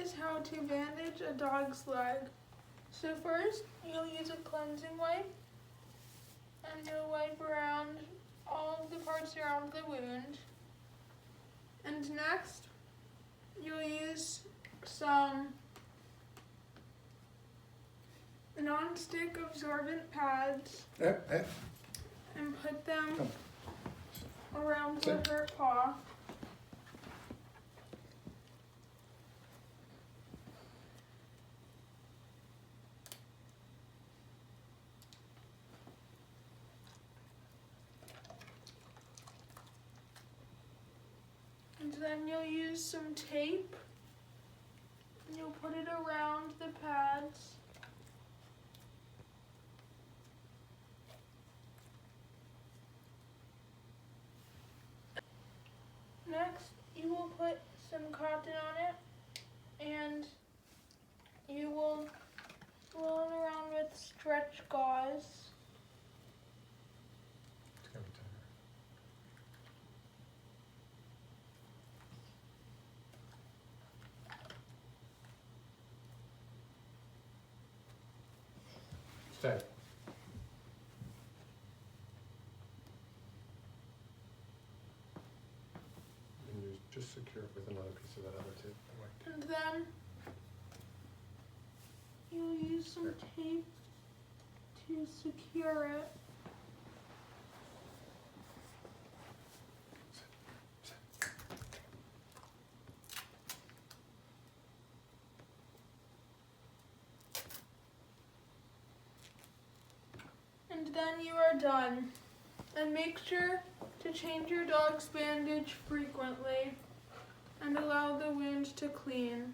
is how to bandage a dog's leg. So first, you'll use a cleansing wipe, and you'll wipe around all of the parts around the wound. And next, you'll use some non-stick absorbent pads and put them around the hurt paw. And then you'll use some tape. And you'll put it around the pads. Next, you will put some cotton on it, and you will roll it around with stretch gauze. It's gonna be tighter. Stay. And you just secure it with another piece of that other tape. That way. And then you'll use some tape to secure it. And then you are done. And make sure to change your dog's bandage frequently and allow the wound to clean.